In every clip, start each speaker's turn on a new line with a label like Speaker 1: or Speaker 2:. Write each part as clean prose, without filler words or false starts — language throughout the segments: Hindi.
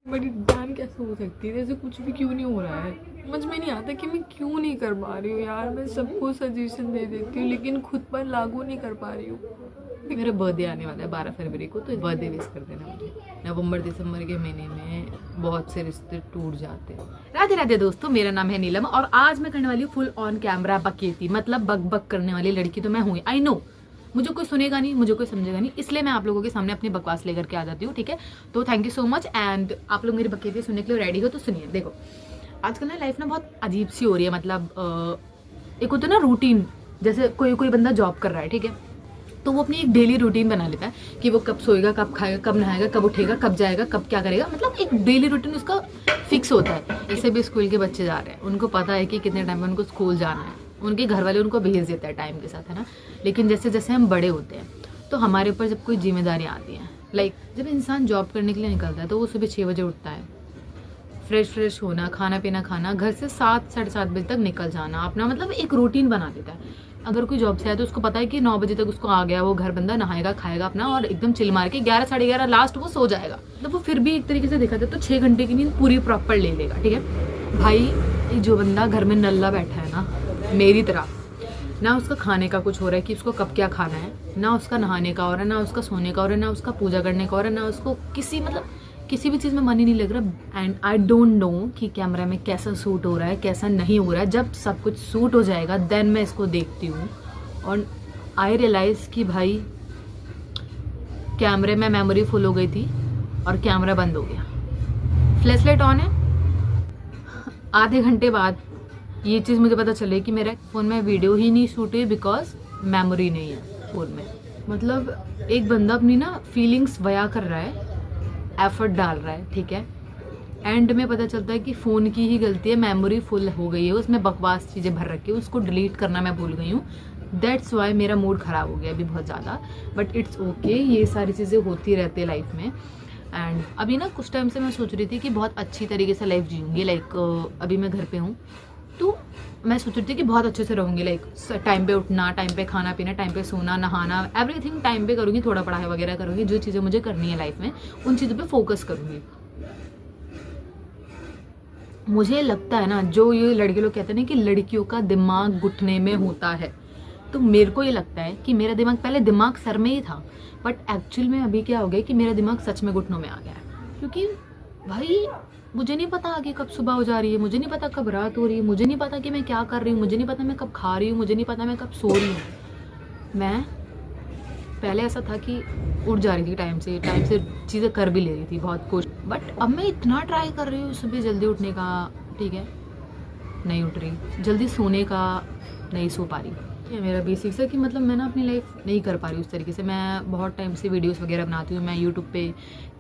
Speaker 1: बड़ी जान कैसे हो सकती है, जैसे कुछ भी क्यों नहीं हो रहा है। समझ में नहीं आता कि मैं क्यों नहीं कर पा रही हूँ यार। मैं सबको सजेशन दे देती हूँ लेकिन खुद पर लागू नहीं कर पा रही हूँ। मेरा बर्थडे आने वाला है 12 फरवरी को, तो बर्थडे विश कर देना मुझे। नवंबर दिसंबर के महीने में बहुत से रिश्ते टूट जाते हैं। राधे राधे दोस्तों, मेरा नाम है नीलम और आज मैं करने वाली हूँ फुल ऑन कैमरा बकैती, मतलब बक बक करने वाली लड़की तो मैं हूँ। आई नो मुझे कोई सुनेगा नहीं, मुझे कोई समझेगा नहीं, इसलिए मैं आप लोगों के सामने अपनी बकवास लेकर के आ जाती हूँ, ठीक है। तो thank you so much. And आप लोग मेरी बकैती सुनने के लिए रेडी हो तो सुनिए। देखो आजकल ना लाइफ ना बहुत अजीब सी हो रही है, मतलब एक होता है ना रूटीन। जैसे कोई कोई बंदा जॉब कर रहा है, ठीक है, तो वो अपनी एक डेली रूटीन बना लेता है कि वो कब सोएगा, कब खाएगा, कब नहाएगा, कब उठेगा, कब जाएगा, कब क्या करेगा, मतलब एक डेली रूटीन उसका फिक्स होता है। ऐसे भी स्कूल के बच्चे जा रहे हैं, उनको पता है कि कितने टाइम में उनको स्कूल जाना है, उनके घर वाले उनको भेज देते हैं टाइम के साथ, है ना। लेकिन जैसे जैसे हम बड़े होते हैं तो हमारे ऊपर जब कोई जिम्मेदारी आती है, लाइक जब इंसान जॉब करने के लिए निकलता है तो वो सुबह 6 बजे उठता है, फ्रेश होना, खाना पीना खाना, घर से 7 साढ़े 7 बजे तक निकल जाना, अपना मतलब एक रूटीन बना देता है। अगर कोई जॉब से आया तो उसको पता है कि 9 बजे तक उसको आ गया, वो घर बंदा नहाएगा खाएगा अपना और एकदम चिल मार के 11 साढ़े 11 लास्ट वो सो जाएगा। मतलब वो फिर भी एक तरीके से देखा जाए तो 6 घंटे की नींद पूरी प्रॉपर ले लेगा, ठीक है भाई। जो बंदा घर में नल्ला बैठा है ना, मेरी तरह, ना उसका खाने का कुछ हो रहा है कि उसको कब क्या खाना है, ना उसका नहाने का हो रहा है, ना उसका सोने का हो रहा है, ना उसका पूजा करने का हो रहा है, ना उसको किसी मतलब किसी भी चीज़ में मन ही नहीं लग रहा। एंड आई डोंट नो कि कैमरा में कैसा सूट हो रहा है, कैसा नहीं हो रहा है। जब सब कुछ सूट हो जाएगा देन मैं इसको देखती हूँ और आई रियलाइज़ कि भाई कैमरे में मेमोरी फुल हो गई थी और कैमरा बंद हो गया। फ्लैश लाइट ऑन है, आधे घंटे बाद ये चीज़ मुझे पता चले कि मेरा फ़ोन में वीडियो ही नहीं शूट हुई बिकॉज मेमोरी नहीं है फ़ोन में। मतलब एक बंदा अपनी ना फीलिंग्स बयां कर रहा है, एफर्ट डाल रहा है, ठीक है, एंड में पता चलता है कि फ़ोन की ही गलती है, मेमोरी फुल हो गई है, उसमें बकवास चीज़ें भर रखी है, उसको डिलीट करना मैं भूल गई हूँ। दैट्स वाई मेरा मूड ख़राब हो गया अभी बहुत ज़्यादा, बट इट्स ओके, ये सारी चीज़ें होती रहती है लाइफ में। एंड अभी ना कुछ टाइम से मैं सोच रही थी कि बहुत अच्छी तरीके से लाइफ जीऊँगी, लाइक अभी मैं घर पे हूँ तो मैं सोच रही थी कि बहुत अच्छे से रहूँगी, लाइक टाइम पे उठना, टाइम पे खाना पीना, टाइम पे सोना नहाना, एवरीथिंग टाइम पे करूँगी, थोड़ा पढ़ाई वगैरह करूँगी, जो चीज़ें मुझे करनी है लाइफ में उन चीज़ों पे फोकस करूँगी। मुझे लगता है ना, जो ये लड़के लोग कहते हैं ना कि लड़कियों का दिमाग घुटने में होता है, तो मेरे को ये लगता है कि मेरा दिमाग पहले दिमाग सर में ही था, बट एक्चुअल में अभी क्या हो गया कि मेरा दिमाग सच में घुटनों में आ गया है। क्योंकि भाई मुझे नहीं पता आगे कब सुबह हो जा रही है, मुझे नहीं पता कब रात हो रही है, मुझे नहीं पता कि मैं क्या कर रही हूँ, मुझे नहीं पता मैं कब खा रही हूँ, मुझे नहीं पता मैं कब सो रही हूँ। मैं पहले ऐसा था कि उठ जा रही थी टाइम से चीज़ें कर भी ले रही थी बहुत कुछ, बट अब मैं इतना ट्राई कर रही हूँ सुबह जल्दी उठने का, ठीक है, नहीं उठ रही, जल्दी सोने का, नहीं सो पा रही। ये मेरा बेसिक्स है कि मतलब मैं ना अपनी लाइफ नहीं कर पा रही उस तरीके से। मैं बहुत टाइम से वीडियोस वगैरह बनाती हूँ, मैं यूट्यूब पे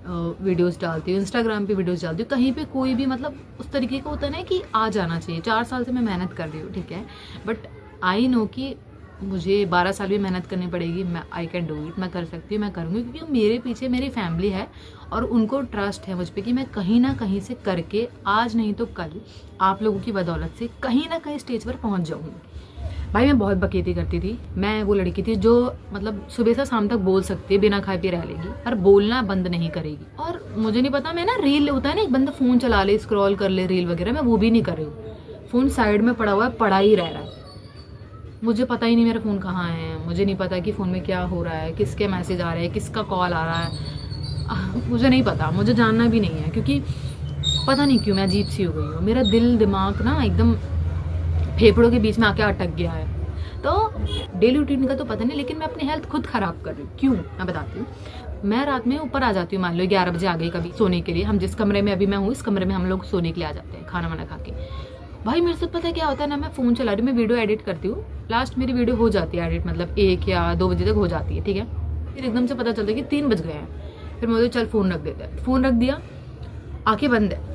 Speaker 1: वीडियोस डालती हूँ, इंस्टाग्राम पे वीडियोस डालती हूँ, कहीं पे कोई भी मतलब उस तरीके का होता है ना कि आ जाना चाहिए। 4 साल से मैं मेहनत कर रही हूँ, ठीक है, बट आई नो कि मुझे 12 साल भी मेहनत करनी पड़ेगी। मैं आई कैन डू इट, मैं कर सकती हूँ, मैं करूँगी, क्योंकि मेरे पीछे मेरी फैमिली है और उनको ट्रस्ट है मुझ पर कि मैं कहीं ना कहीं से करके आज नहीं तो कल आप लोगों की बदौलत से कहीं ना कहीं स्टेज पर पहुँच जाऊँगी। भाई मैं बहुत बकैती करती थी, मैं वो लड़की थी जो मतलब सुबह से शाम तक बोल सकती है, बिना खाए पिए रह लेगी, पर बोलना बंद नहीं करेगी। और मुझे नहीं पता, मैं ना रील होता है ना, एक बंदा फ़ोन चला ले, स्क्रॉल कर ले रील वगैरह, मैं वो भी नहीं कर रही हूँ। फ़ोन साइड में पड़ा हुआ है, पड़ा ही रह रहा है, मुझे पता ही नहीं मेरा फ़ोन कहाँ है, मुझे नहीं पता कि फ़ोन में क्या हो रहा है, किसके मैसेज आ रहे हैं, किसका कॉल आ रहा है, मुझे नहीं पता, मुझे जानना भी नहीं है, क्योंकि पता नहीं क्यों मैं अजीब सी हो गई हूँ। मेरा दिल दिमाग ना एकदम फेफड़ों के बीच में आके अटक गया है। तो डेली रूटीन का तो पता नहीं, लेकिन मैं अपनी हेल्थ खुद ख़राब कर रही हूँ। क्यों, मैं बताती हूँ। मैं रात में ऊपर आ जाती हूँ, मान लो 11 बजे आ गई कभी सोने के लिए, हम जिस कमरे में अभी मैं हूँ इस कमरे में हम लोग सोने के लिए आ जाते हैं खाना वाना खा के। भाई मेरे से पता है क्या होता है ना, मैं फ़ोन चला रही हूँ, मैं वीडियो एडिट करती हूँ, लास्ट मेरी वीडियो हो जाती है एडिट, मतलब 1 या 2 बजे तक हो जाती है, ठीक है, फिर एकदम से पता चलता है कि 3 बज गए हैं, फिर मुझे चल फ़ोन रख देता है, फ़ोन रख दिया, आँखें बंद है,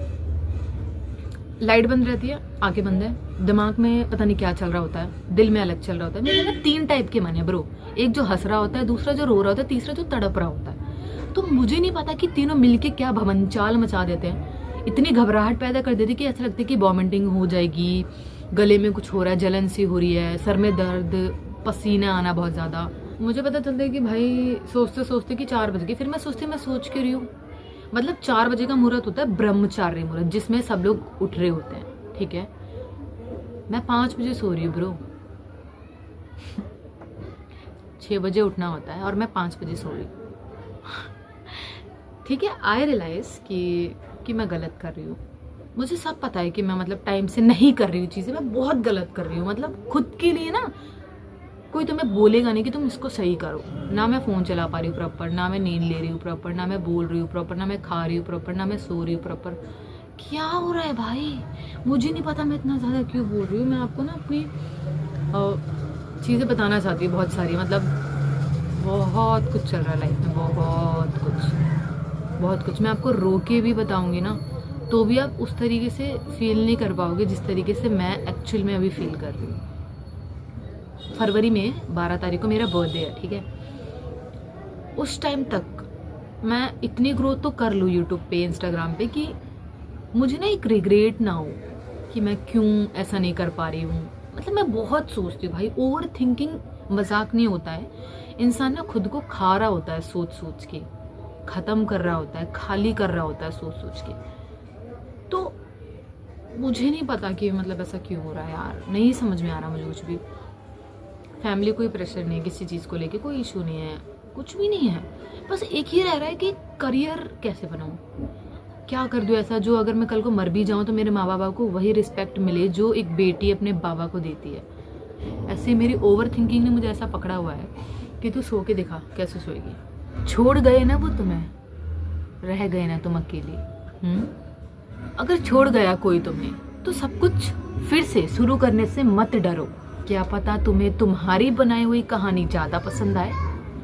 Speaker 1: लाइट बंद रहती है, आंखें बंद है, दिमाग में पता नहीं क्या चल रहा होता है, दिल में अलग चल रहा होता है। मेरे ना 3 टाइप के मन है ब्रो, एक जो हंस रहा होता है, दूसरा जो रो रहा होता है, तीसरा जो तड़प रहा होता है। तो मुझे नहीं पता कि तीनों मिलके क्या भवनचाल मचा देते हैं, इतनी घबराहट पैदा कर देती कि ऐसा लगता है कि वॉमिटिंग हो जाएगी, गले में कुछ हो रहा है, जलन सी हो रही है, सर में दर्द, पसीना आना बहुत ज़्यादा। मुझे पता चलता है कि भाई सोचते सोचते कि 4 बज गए, फिर मैं सोच के रही हूँ मतलब 4 बजे का मुहूर्त होता है ब्रह्मचार्य मुहूर्त, जिसमें सब लोग उठ रहे होते हैं, ठीक है। मैं 5 बजे सो रही हूँ ब्रो। 6 बजे उठना होता है और मैं 5 बजे सो रही हूँ। ठीक है, आई रियलाइज कि मैं गलत कर रही हूँ। मुझे सब पता है कि मैं मतलब टाइम से नहीं कर रही हूँ चीज़ें, मैं बहुत गलत कर रही हूँ। मतलब खुद के लिए ना कोई तुम्हें बोलेगा नहीं कि तुम इसको सही करो। ना मैं फ़ोन चला पा रही हूँ प्रॉपर, ना मैं नींद ले रही हूँ प्रॉपर, ना मैं बोल रही हूँ प्रॉपर, ना मैं खा रही हूँ प्रॉपर, ना मैं सो रही हूँ प्रॉपर। क्या हो रहा है भाई, मुझे नहीं पता मैं इतना ज़्यादा क्यों बोल रही हूँ। मैं आपको ना अपनी चीज़ें बताना चाहती हूँ, बहुत सारी, मतलब बहुत कुछ चल रहा है लाइफ में, बहुत कुछ। मैं आपको रो के भी बताऊँगी ना तो भी आप उस तरीके से फील नहीं कर पाओगे जिस तरीके से मैं एक्चुअल में अभी फील कर रही हूँ। फरवरी में 12 तारीख को मेरा बर्थडे है, ठीक है। उस टाइम तक मैं इतनी ग्रोथ तो कर लूँ यूट्यूब पे, इंस्टाग्राम पे, कि मुझे ना एक रिग्रेट ना हो कि मैं क्यों ऐसा नहीं कर पा रही हूँ। मतलब मैं बहुत सोचती हूँ भाई, ओवर थिंकिंग मजाक नहीं होता है। इंसान ना खुद को खा रहा होता है सोच सोच के, ख़त्म कर रहा होता है, खाली कर रहा होता है सोच सोच के। तो मुझे नहीं पता कि मतलब ऐसा क्यों हो रहा है यार, नहीं समझ में आ रहा मुझे कुछ भी। फैमिली कोई प्रेशर नहीं है किसी चीज़ को लेके, कोई इशू नहीं है, कुछ भी नहीं है। बस एक ही रह रहा है कि करियर कैसे बनाऊँ, क्या कर दूँ ऐसा जो अगर मैं कल को मर भी जाऊँ तो मेरे माँ बाबा को वही रिस्पेक्ट मिले जो एक बेटी अपने बाबा को देती है। ऐसे मेरी ओवर थिंकिंग ने मुझे ऐसा पकड़ा हुआ है कि तू सो के दिखा कैसे सोएगी। छोड़ गए ना वो तुम्हें, रह गए ना तुम अकेली। अगर छोड़ गया कोई तुम्हें तो सब कुछ फिर से शुरू करने से मत डरो। क्या पता तुम्हें तुम्हारी बनाई हुई कहानी ज़्यादा पसंद आए।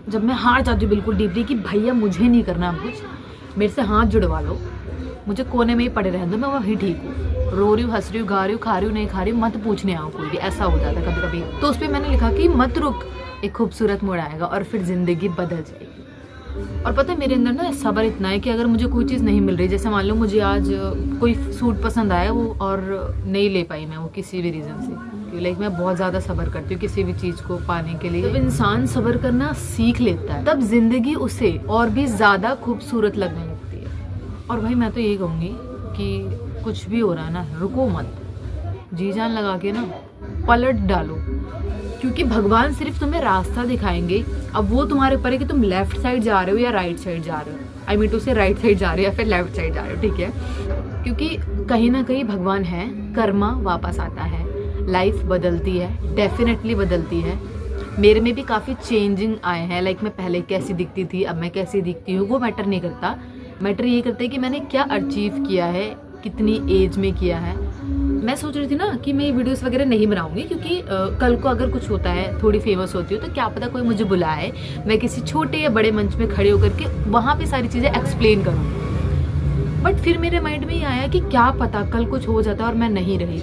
Speaker 1: जब मैं हार जाती हूँ बिल्कुल डीपली कि भैया मुझे नहीं करना अब कुछ, मेरे से हाथ जुड़वा लो, मुझे कोने में ही पड़े रहने दो, मैं वही ठीक हूँ। रो रही हूँ, हंस रही हूँ, गा रही हूँ, खा रही हूँ, नहीं खा रही हूँ, मत पूछने आओ कोई भी। ऐसा हो जाता है कभी कभी। तो उस पर मैंने लिखा कि मत रुक, एक खूबसूरत मोड़ आएगा और फिर जिंदगी बदल जाएगी। और पता है मेरे अंदर ना सब्र इतना है कि अगर मुझे कोई चीज़ नहीं मिल रही, जैसे मान लो मुझे आज कोई सूट पसंद आया वो और नहीं ले पाई मैं वो किसी भी रीज़न से, लाइक मैं बहुत ज़्यादा सब्र करती हूँ किसी भी चीज़ को पाने के लिए। जब इंसान सब्र करना सीख लेता है तब जिंदगी उसे और भी ज़्यादा खूबसूरत लगने लगती है। और भाई मैं तो यही कहूँगी कि कुछ भी हो रहा है ना, रुको मत, जी जान लगा के ना पलट डालो, क्योंकि भगवान सिर्फ तुम्हें रास्ता दिखाएंगे। अब वो तुम्हारे ऊपर है कि तुम लेफ्ट साइड जा रहे हो या राइट साइड जा रहे हो। आई मीन टू से राइट साइड जा रहे हो या फिर लेफ्ट साइड जा रहे हो, ठीक है। क्योंकि कहीं ना कहीं भगवान है, कर्मा वापस आता है, लाइफ बदलती है, डेफिनेटली बदलती है। मेरे में भी काफ़ी चेंजिंग आए हैं, लाइक मैं पहले कैसी दिखती थी अब मैं कैसी दिखती हूँ, वो मैटर नहीं करता। मैटर ये करता है कि मैंने क्या अचीव किया है, कितनी एज में किया है। मैं सोच रही थी ना कि मैं ये वीडियोस वगैरह नहीं बनाऊंगी, क्योंकि कल को अगर कुछ होता है, थोड़ी फेमस होती हूँ, तो क्या पता कोई मुझे बुलाए, मैं किसी छोटे या बड़े मंच में खड़े होकर के वहाँ पे सारी चीज़ें एक्सप्लेन करूँ। बट फिर मेरे माइंड में ये आया कि क्या पता कल कुछ हो जाता और मैं नहीं रही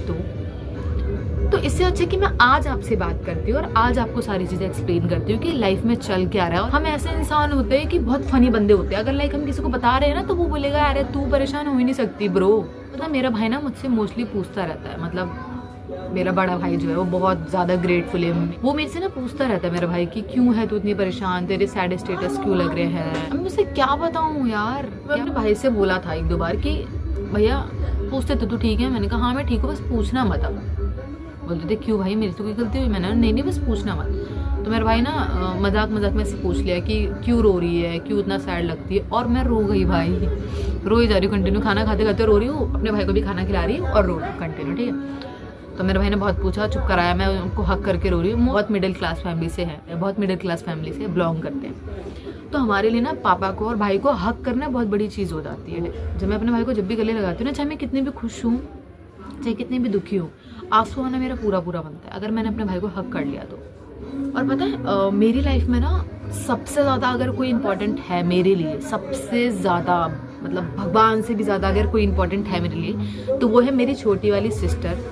Speaker 1: तो इससे अच्छा कि मैं आज आपसे बात करती हूँ और आज आपको सारी चीज़ें एक्सप्लेन करती हूँ कि लाइफ में चल क्या रहा है। और हम ऐसे इंसान होते हैं कि बहुत फनी बंदे होते हैं, अगर लाइक हम किसी को बता रहे हैं ना तो वो बोलेगा अरे तू परेशान हो ही नहीं सकती ब्रो। मतलब मेरा भाई ना मुझसे मोस्टली पूछता रहता है, मतलब मेरा बड़ा भाई जो है वो बहुत ज़्यादा ग्रेटफुल है, वो मेरे से ना पूछता रहता है मेरा भाई कि क्यों है तू इतनी परेशान, तेरे सैड स्टेटस क्यों लग रहे हैं। अब मैं उसे क्या बताऊँ यार। मैं अपने भाई से बोला था 1-2 बार कि भैया पूछते तो तू ठीक है, मैंने कहा हाँ मैं ठीक हूँ, बस पूछना मत। अब बोलते थे क्यों भाई मेरे से कोई गलती हुई, मैंने नहीं बस पूछना मत। तो मेरा भाई ना मजाक में ऐसे पूछ लिया कि क्यों रो रही है, क्यों इतना सैड लगती है। और मैं रो गई भाई, रो ही जा रही हूँ कंटिन्यू, खाना खाते खाते रो रही हूँ, अपने भाई को भी खाना खिला रही हूँ और रो रही हूँ कंटिन्यू, ठीक है। तो मेरे भाई ने बहुत पूछा, चुप कराया, मैं उनको हक करके रो रही हूँ। बहुत मिडिल क्लास फैमिली से है, बहुत मिडिल क्लास फैमिली से बिलोंग करते हैं। तो हमारे लिए ना पापा को और भाई को हक करना बहुत बड़ी चीज़ हो जाती है। जब मैं अपने भाई को जब भी गले लगाती हूँ ना, चाहे मैं कितनी भी खुश हूँ चाहे कितनी भी दुखी हूँ, आंसू आना मेरा पूरा बनता है अगर मैंने अपने भाई को हक कर लिया तो। और पता है मेरी लाइफ में ना सबसे ज़्यादा अगर कोई इम्पोर्टेंट है मेरे लिए, सबसे ज़्यादा मतलब भगवान से भी ज़्यादा अगर कोई इम्पोर्टेंट है मेरे लिए तो वो है मेरी छोटी वाली सिस्टर।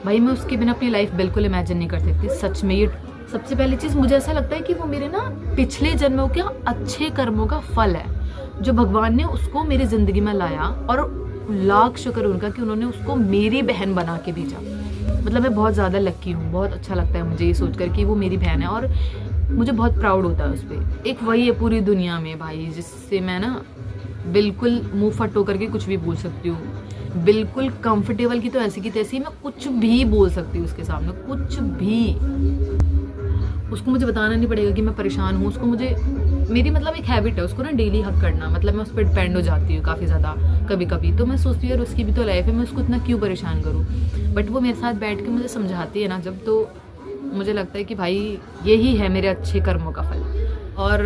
Speaker 1: भाई मैं उसके बिना अपनी लाइफ बिल्कुल इमेजिन नहीं कर सकती सच में। ये सबसे पहली चीज़ मुझे ऐसा लगता है कि वो मेरे ना पिछले जन्मों के अच्छे कर्मों का फल है जो भगवान ने उसको मेरी ज़िंदगी में लाया। और लाख शुक्र उनका कि उन्होंने उसको मेरी बहन बना के भेजा। मतलब मैं बहुत ज़्यादा लक्की हूँ, बहुत अच्छा लगता है मुझे ये सोचकर कि वो मेरी बहन है और मुझे बहुत प्राउड होता है उस पर। एक वही है पूरी दुनिया में भाई जिससे मैं ना बिल्कुल मुंह फटो करके कुछ भी बोल सकती हूँ, बिल्कुल कंफर्टेबल की तो ऐसी की तैसी, मैं कुछ भी बोल सकती हूँ उसके सामने, कुछ भी। उसको मुझे बताना नहीं पड़ेगा कि मैं परेशान हूँ, उसको मुझे, मेरी मतलब एक हैबिट है उसको ना डेली हक करना, मतलब मैं उस पर डिपेंड हो जाती हूँ काफ़ी ज़्यादा कभी कभी। तो मैं सोचती हूँ यार उसकी भी तो लाइफ है, मैं उसको इतना क्यों परेशान करूँ। बट वो मेरे साथ बैठ के मुझे समझाती है ना जब, तो मुझे लगता है कि भाई यही है मेरे अच्छे कर्मों का फल। और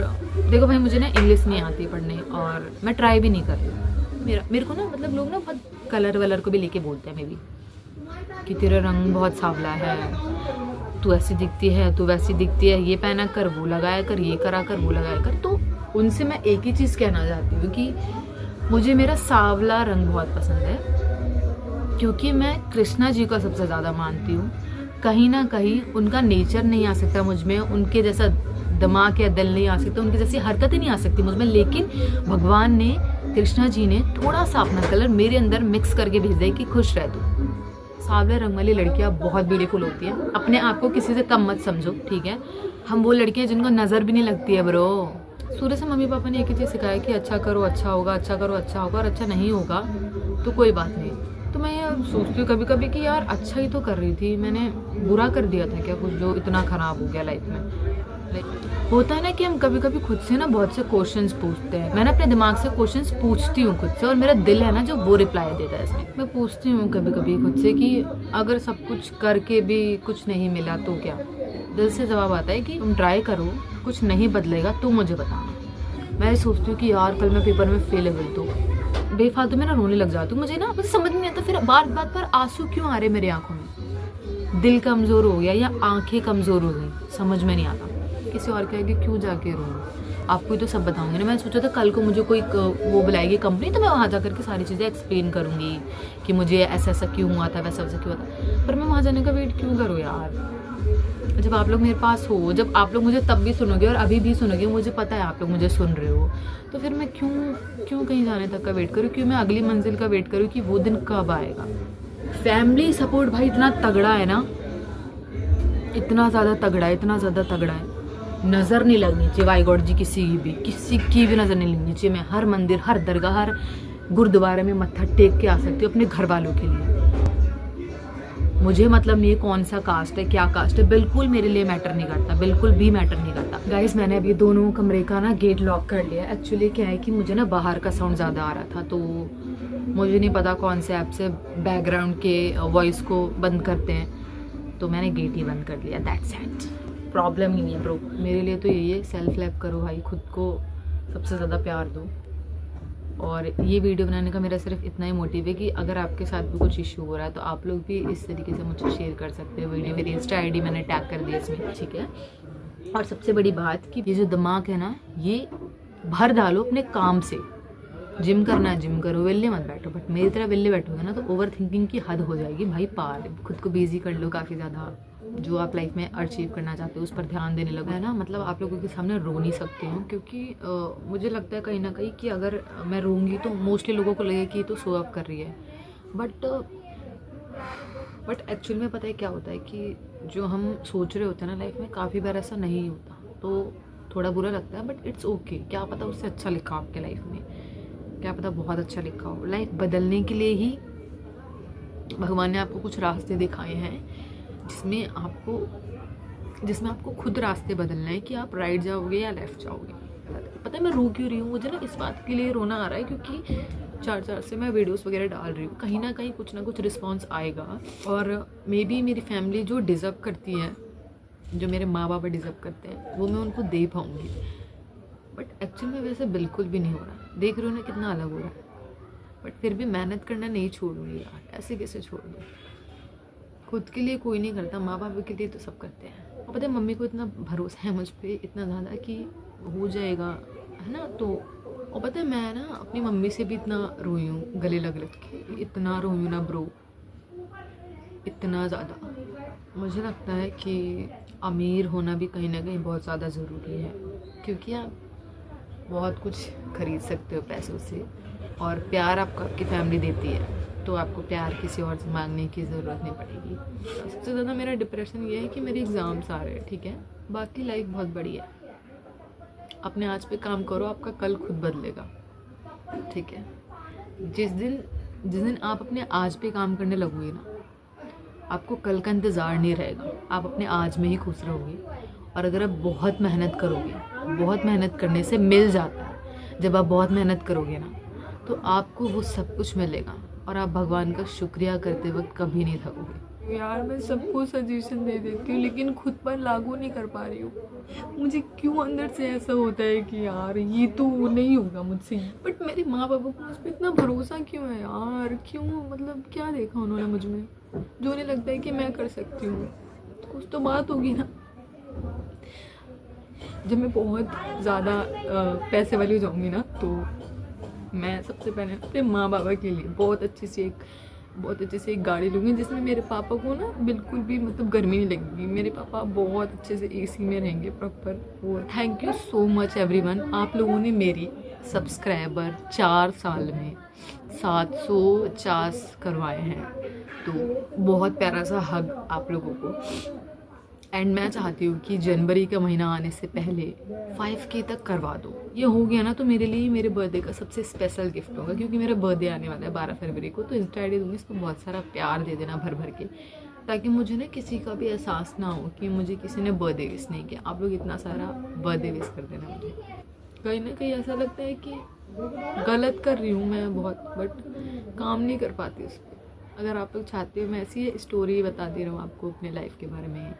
Speaker 1: देखो भाई, मुझे ना इंग्लिश नहीं आती पढ़ने, और मैं ट्राई भी नहीं कर रही। मेरे को ना मतलब लोग ना बहुत कलर वलर को भी लेके बोलते हैं, मे बी कि तेरा रंग बहुत सांवला है, तू ऐसी दिखती है, तू वैसी दिखती है, ये पहना कर, वो लगाया कर, ये करा कर, वो लगाया कर। तो उनसे मैं एक ही चीज़ कहना चाहती हूँ कि मुझे मेरा सांवला रंग बहुत पसंद है, क्योंकि मैं कृष्णा जी को सबसे ज़्यादा मानती हूँ। कहीं ना कहीं उनका नेचर नहीं आ सकता मुझ में, उनके जैसा दिमाग या दिल नहीं आ सकता, उनकी जैसी हरकतें नहीं आ सकती मुझ में, लेकिन भगवान ने, कृष्णा जी ने थोड़ा सा अपना कलर मेरे अंदर मिक्स करके भेज दिया कि खुश रह तू। सांवले रंग वाली लड़कियां बहुत ब्यूटीफुल होती हैं, अपने आप को किसी से कम मत समझो, ठीक है। हम वो लड़कियां जिनको नज़र भी नहीं लगती है ब्रो। शुरू से मम्मी पापा ने एक ही चीज़ सिखाया कि अच्छा करो अच्छा होगा, अच्छा करो अच्छा होगा, और अच्छा नहीं होगा तो कोई बात नहीं। तो मैं यार सोचती हूँ कभी कभी कि यार अच्छा ही तो कर रही थी, मैंने बुरा कर दिया था क्या कुछ जो इतना ख़राब हो गया लाइफ में। होता है ना कि हम कभी कभी खुद से ना बहुत से क्वेश्चंस पूछते हैं। मैं ना अपने दिमाग से क्वेश्चंस पूछती हूँ खुद से, और मेरा दिल है ना जो वो रिप्लाई देता है इसमें। मैं पूछती हूँ कभी कभी खुद से कि अगर सब कुछ करके भी कुछ नहीं मिला तो क्या। दिल से जवाब आता है कि तुम ट्राई करो, कुछ नहीं बदलेगा तो मुझे बताना। मैं सोचती हूँ कि यार कल मैं पेपर में फेल है तो बेफालतू में ना रोने लग जाती हूँ। मुझे ना मुझे समझ नहीं आता फिर बात बात पर आंसू क्यों आ रहे मेरे आंखों में। दिल कमज़ोर हो गया या आंखें कमज़ोर हो गई, समझ में नहीं आता। किसी और के आगे क्यों जाके रो, आपको ही तो सब बताऊंगी ना। मैंने सोचा था कल को मुझे कोई वो बुलाएगी कंपनी, तो मैं वहाँ जा करके सारी चीज़ें एक्सप्लेन करूँगी कि मुझे ऐसा ऐसा क्यों हुआ था, वैसा वैसा क्यों हुआ था। पर मैं वहाँ जाने का वेट क्यों करूँ यार। जब आप लोग मेरे पास हो, जब आप लोग मुझे तब भी सुनोगे और अभी भी सुनोगे, मुझे पता है आप लोग मुझे सुन रहे हो, तो फिर मैं क्यों कहीं जाने तक का वेट करूँ, क्यों मैं अगली मंजिल का वेट करूँ कि वो दिन कब आएगा। फैमिली सपोर्ट भाई इतना तगड़ा है ना, इतना ज़्यादा तगड़ा है, इतना ज़्यादा तगड़ा है। नज़र नहीं लगनी चाहिए भाई गॉड जी, किसी की भी नज़र नहीं लगनी चाहिए। मैं हर मंदिर, हर दरगाह, हर गुरुद्वारे में मत्था टेक के आ सकती हूँ अपने घर वालों के लिए। मुझे मतलब नहीं कौन सा कास्ट है, क्या कास्ट है, बिल्कुल मेरे लिए मैटर नहीं करता, बिल्कुल भी मैटर नहीं करता। गाइस मैंने अभी दोनों कमरे का ना गेट लॉक कर लिया। एक्चुअली क्या है कि मुझे ना बाहर का साउंड ज़्यादा आ रहा था, तो मुझे नहीं पता कौन से ऐप से बैकग्राउंड के वॉइस को बंद करते हैं, तो मैंने गेट ही बंद कर लिया। दैट्स इट, प्रॉब्लम ही नहीं है ब्रो। मेरे लिए तो यही है, सेल्फ लव करो भाई, खुद को सबसे ज़्यादा प्यार दो। और ये वीडियो बनाने का मेरा सिर्फ इतना ही मोटिव है कि अगर आपके साथ भी कुछ इशू हो रहा है तो आप लोग भी इस तरीके से मुझसे शेयर कर सकते हो वीडियो। मेरी इंस्टा आईडी मैंने टैग कर दिया इसमें, ठीक है। और सबसे बड़ी बात कि ये जो दिमाग है ना, ये भर डालो अपने काम से। जिम करना है जिम करो, वेल्ले मत बैठो। बट मेरी तरह वेल्ले बैठोगे ना तो ओवर थिंकिंग की हद हो जाएगी भाई पार। खुद को बिजी कर लो काफ़ी ज़्यादा, जो आप लाइफ में अचीव करना चाहते हो उस पर ध्यान देने लगो, है ना। मतलब आप लोगों के सामने रो नहीं सकते हो, क्योंकि मुझे लगता है कहीं ना कहीं कि अगर मैं रोऊंगी तो मोस्टली लोगों को लगेगा कि तो शो ऑफ कर रही है। बट एक्चुअल में पता है क्या होता है कि जो हम सोच रहे होते हैं ना लाइफ में, काफ़ी बार ऐसा नहीं होता, तो थोड़ा बुरा लगता है। बट इट्स ओके, क्या पता उससे अच्छा लिखा आपके लाइफ में, क्या पता बहुत अच्छा लिखा हो। लाइफ बदलने के लिए ही भगवान ने आपको कुछ रास्ते दिखाए हैं, जिसमें आपको खुद रास्ते बदलना है कि आप राइट जाओगे या लेफ्ट जाओगे। पता है मैं रो क्यों रही हूँ, मुझे ना इस बात के लिए रोना आ रहा है क्योंकि 4 से मैं वीडियोस वगैरह डाल रही हूँ, कहीं ना कहीं कुछ ना कुछ रिस्पॉन्स आएगा। और मे बी मेरी फैमिली जो डिज़र्व करती है, जो मेरे माँ बाप डिज़र्व करते हैं, वो मैं उनको दे पाऊँगी। बट एक्चुअल में वैसे बिल्कुल भी नहीं हो रहा। देख रहे हो ना कितना अलग हो रहा है। बट फिर भी मेहनत करना नहीं छोड़ूंगी यार, ऐसे कैसे छोड़ दूँ। खुद के लिए कोई नहीं करता, माँ बाप के लिए तो सब करते हैं। और पता है मम्मी को इतना भरोसा है मुझ पर, इतना ज़्यादा कि हो जाएगा, है ना। तो और पता है मैं ना अपनी मम्मी से भी इतना रोई हूँ, गले लग के इतना रोई हूँ ना ब्रो, इतना ज़्यादा। मुझे लगता है कि अमीर होना भी कहीं ना कहीं बहुत ज़्यादा ज़रूरी है, क्योंकि आप बहुत कुछ खरीद सकते हो पैसों से, और प्यार आपकी फैमिली देती है, तो आपको प्यार किसी और से मांगने की ज़रूरत नहीं पड़ेगी। सबसे ज़्यादा मेरा डिप्रेशन ये है कि मेरे एग्ज़ाम्स आ रहे हैं, ठीक है। बाकी लाइफ बहुत बड़ी है, अपने आज पे काम करो, आपका कल खुद बदलेगा। ठीक है। जिस दिन आप अपने आज पे काम करने लगोगे ना, आपको कल का इंतज़ार नहीं रहेगा, आप अपने आज में ही खुश रहोगे। और अगर आप बहुत मेहनत करोगे, बहुत मेहनत करने से मिल जाता है, जब आप बहुत मेहनत करोगे ना तो आपको वो सब कुछ मिलेगा और आप भगवान का शुक्रिया करते वक्त कभी नहीं थकोगे। यार मैं सबको सजेशन दे देती हूँ लेकिन खुद पर लागू नहीं कर पा रही हूँ। मुझे क्यों अंदर से ऐसा होता है कि यार ये तो नहीं होगा मुझसे, बट मेरे माँ बाबा को मुझ पर इतना भरोसा क्यों है यार? क्यों? मतलब क्या देखा उन्होंने मुझ में जो उन्हें लगता है कि मैं कर सकती हूँ? कुछ तो बात होगी ना। जब मैं बहुत ज़्यादा पैसे वाली हो जाऊँगी ना तो मैं सबसे पहले अपने माँ बाबा के लिए बहुत अच्छी सी एक गाड़ी लूँगी जिसमें मेरे पापा को ना बिल्कुल भी मतलब गर्मी नहीं लगेगी। मेरे पापा बहुत अच्छे से एसी में रहेंगे प्रॉपर। और thank you so much everyone, आप लोगों ने मेरी सब्सक्राइबर 4 साल में 750 करवाए हैं, तो बहुत प्यारा सा हग आप लोगों को। एंड मैं चाहती हूँ कि जनवरी का महीना आने से पहले 5K तक करवा दो। ये हो गया ना तो मेरे लिए मेरे बर्थडे का सबसे स्पेशल गिफ्ट होगा, क्योंकि मेरा बर्थडे आने वाला है 12 फरवरी को। तो इंस्टा आईडी दूँगी, इसको बहुत सारा प्यार दे देना भर भर के, ताकि मुझे ना किसी का भी एहसास ना हो कि मुझे किसी ने बर्थडे विश नहीं किया। आप लोग इतना सारा बर्थडे विश कर देना मुझे। कहीं ना कहीं ऐसा लगता है कि गलत कर रही हूँ मैं बहुत, बट काम नहीं कर पाती उस पर। अगर आप लोग चाहते हो मैं ऐसी स्टोरी बताती रहूँ आपको अपने लाइफ के बारे में,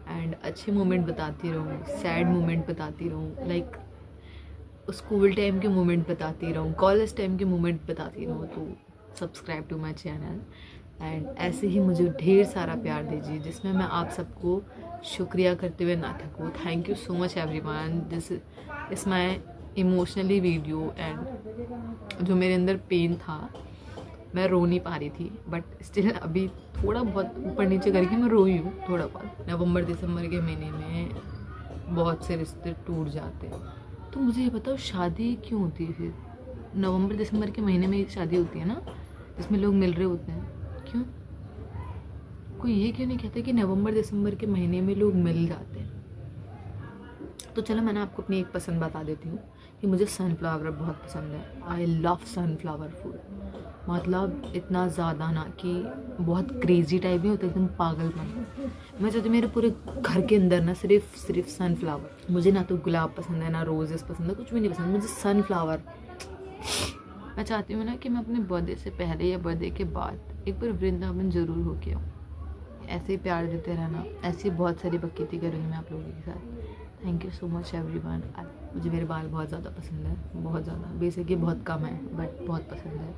Speaker 1: एंड अच्छे मोमेंट बताती रहूँ, सैड मोमेंट बताती रहूँ, लाइक स्कूल टाइम के मोमेंट बताती रहूँ, कॉलेज टाइम के मोमेंट बताती रहूँ, तो subscribe to my channel. And ऐसे ही मुझे ढेर सारा प्यार दीजिए जिसमें मैं आप सबको शुक्रिया करते हुए ना थकूँ। Thank you so much everyone. This is my emotionally video. And जो मेरे अंदर पेन था, मैं रो नहीं पा रही थी, बट स्टिल अभी थोड़ा बहुत ऊपर नीचे करके मैं रोई हूँ थोड़ा बहुत। नवंबर दिसंबर के महीने में बहुत से रिश्ते टूट जाते हैं। तो मुझे ये बताओ, शादी क्यों होती है फिर? नवंबर दिसंबर के महीने में शादी होती है ना, जिसमें लोग मिल रहे होते हैं। क्यों? कोई ये क्यों नहीं कहते कि नवंबर दिसंबर के महीने में लोग मिल जाते हैं? तो चलो मैंने आपको अपनी एक पसंद बता देती हूँ कि मुझे सनफ्लावर बहुत पसंद है। आई लव सनफ्लावर फूड, मतलब इतना ज़्यादा ना कि बहुत क्रेजी टाइप ही होता है, एकदम पागलपन। मैं चाहती हूँ मेरे पूरे घर के अंदर ना सिर्फ सनफ्लावर। मुझे ना तो गुलाब पसंद है, ना रोजेस पसंद है, कुछ भी नहीं पसंद, मुझे सनफ्लावर। मैं चाहती हूँ ना कि मैं अपने बर्थडे से पहले या बर्थडे के बाद एक बार वृंदावन ज़रूर होके आऊँ। ऐसे ही प्यार देते रहना, ऐसी बहुत सारी बकरीदी करूँगी मैं आप लोगों के साथ। Thank you so much everyone. मुझे मेरे बाल बहुत ज़्यादा पसंद है, बहुत ज़्यादा। बेसिकली बहुत कम है बट बहुत पसंद है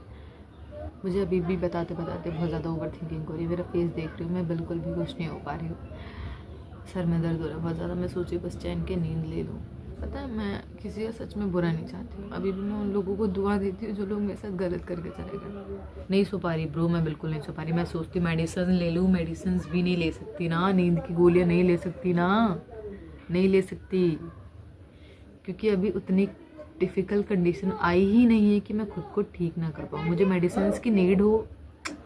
Speaker 1: मुझे। अभी भी बताते बताते बहुत ज़्यादा ओवर थिंकिंग हो रही है। मेरा फेस देख रही हूँ, मैं बिल्कुल भी खुश नहीं हो पा रही हूँ। सर में दर्द हो रहा है बहुत ज़्यादा। मैं सोची बस चैन के नींद ले लूँ। पता है मैं किसी का सच में बुरा नहीं चाहती हूँ। अभी भी मैं उन लोगों को दुआ देती हूँ जो लोग मेरे साथ गलत करके चले गए। नहीं सो पा रही ब्रो, मैं बिल्कुल नहीं सो पा रही। मैं सोचती मेडिसिन ले लूँ, मेडिसिन भी नहीं ले सकती ना, नींद की गोलियाँ नहीं ले सकती ना, नहीं ले सकती, क्योंकि अभी उतनी डिफ़िकल्ट कंडीशन आई ही नहीं है कि मैं खुद को ठीक ना कर पाऊँ। मुझे मेडिसिन की नीड हो,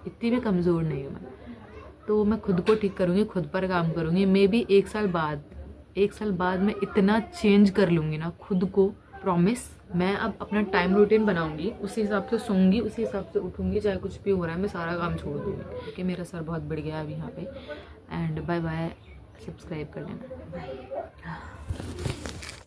Speaker 1: इतनी भी कमज़ोर नहीं हूँ मैं। तो मैं खुद को ठीक करूँगी, खुद पर काम करूँगी। मे बी 1 साल बाद मैं इतना चेंज कर लूँगी ना खुद को, प्रॉमिस। मैं अब अपना टाइम रूटीन बनाऊँगी, उसी हिसाब से सोऊंगी, उसी हिसाब से उठूँगी, चाहे कुछ भी हो रहा है मैं सारा काम छोड़ दूँगी, क्योंकि मेरा सर बहुत बढ़ गया है अभी यहाँ पे। एंड बाय बाय, सब्सक्राइब कर लेना।